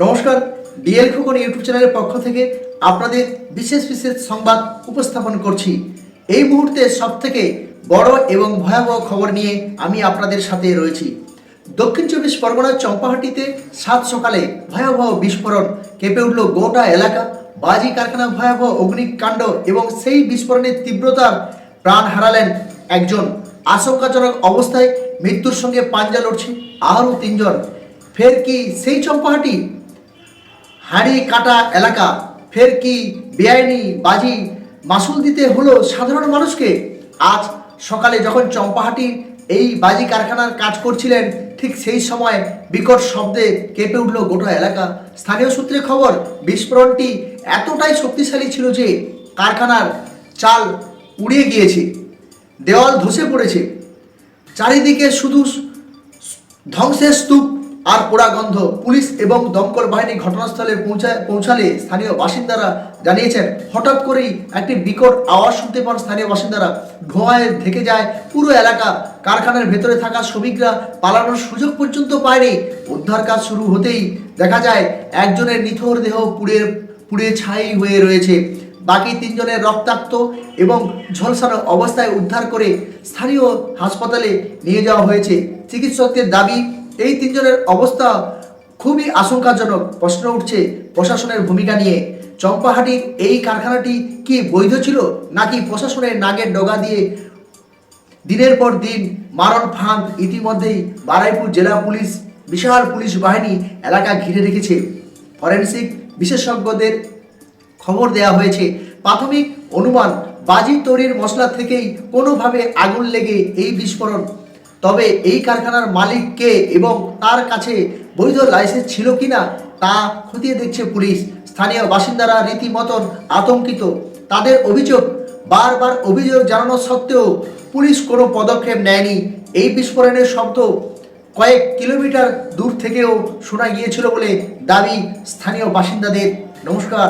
নমস্কার, DL Khokon YouTube চ্যানেলের পক্ষ থেকে আপনাদের বিশেষ সংবাদ উপস্থাপন করছি। এই মুহূর্তে সবথেকে বড় এবং ভয়াবহ খবর নিয়ে আমি আপনাদের সাথে রয়েছি। দক্ষিণ চব্বিশ পরগনার চম্পাহাটিতে সাত সকালে ভয়াবহ বিস্ফোরণ, কেঁপে উঠল গোটা এলাকা। বাজি কারখানা ভয়াবহ অগ্নিকাণ্ড এবং সেই বিস্ফোরণের তীব্রতার প্রাণ হারালেন একজন। আশঙ্কাজনক অবস্থায় মৃত্যুর সঙ্গে পাঞ্জা লড়ছে আরও তিনজন। ফের কি সেই চম্পাহাটি হাড়ি কাটা এলাকা? ফের কি বেআইনি বাজি মাসুল দিতে হলো সাধারণ মানুষকে? আজ সকালে যখন চম্পাহাটির এই বাজি কারখানার কাজ করছিলেন, ঠিক সেই সময় বিকট শব্দে কেঁপে উঠল গোটা এলাকা। স্থানীয় সূত্রে খবর, বিস্ফোরণটি এতটাই শক্তিশালী ছিল যে কারখানার চাল উড়িয়ে গিয়েছে, দেওয়াল ধসে পড়েছে, চারিদিকে শুধু ধ্বংসের স্তূপ আর পোড়া গন্ধ। পুলিশ এবং দমকল বাহিনী ঘটনাস্থলে পৌঁছালে স্থানীয় বাসিন্দারা জানিয়েছেন, হঠাৎ করেই একটি বিকট আওয়াজ শুনতে পান স্থানীয় বাসিন্দারা। ধোঁয়ায় ঢেকে যায় পুরো এলাকা। কারখানার ভেতরে থাকা শ্রমিকরা পালানোর সুযোগ পর্যন্ত পায়নি। উদ্ধার কাজ শুরু হতেই দেখা যায় একজনের নিথর দেহ পুড়ে ছাই হয়ে রয়েছে। বাকি তিনজনের রক্তাক্ত এবং ঝলসানো অবস্থায় উদ্ধার করে স্থানীয় হাসপাতালে নিয়ে যাওয়া হয়েছে। চিকিৎসকদের দাবি, এই তিনজনের অবস্থা খুবই আশঙ্কাজনক। প্রশ্ন উঠছে প্রশাসনের ভূমিকা নিয়ে। চম্পাহাটির এই কারখানাটি কি বৈধ ছিল, নাকি প্রশাসনের নাগের ডগা দিয়ে দিনের পর দিন মারণ ফাঁদ? ইতিমধ্যেই বারুইপুর জেলা পুলিশ বিশাল পুলিশ বাহিনী এলাকা ঘিরে রেখেছে। ফরেনসিক বিশেষজ্ঞদের খবর দেওয়া হয়েছে। প্রাথমিক অনুমান, বাজি তৈরির মশলা থেকেই কোনোভাবে আগুন লেগে এই বিস্ফোরণ। তবে এই কারখানার মালিক কে এবং তার কাছে বৈধ লাইসেন্স ছিল কিনা তা খতিয়ে দেখছে পুলিশ। স্থানীয় বাসিন্দারা রীতিমতন আতঙ্কিত। তাদের অভিযোগ, বারবার অভিযোগ জানানো সত্ত্বেও পুলিশ কোনো পদক্ষেপ নেয়নি। এই বিস্ফোরণের শব্দ কয়েক কিলোমিটার দূর থেকেও শোনা গিয়েছিল বলে দাবি স্থানীয় বাসিন্দাদের। নমস্কার।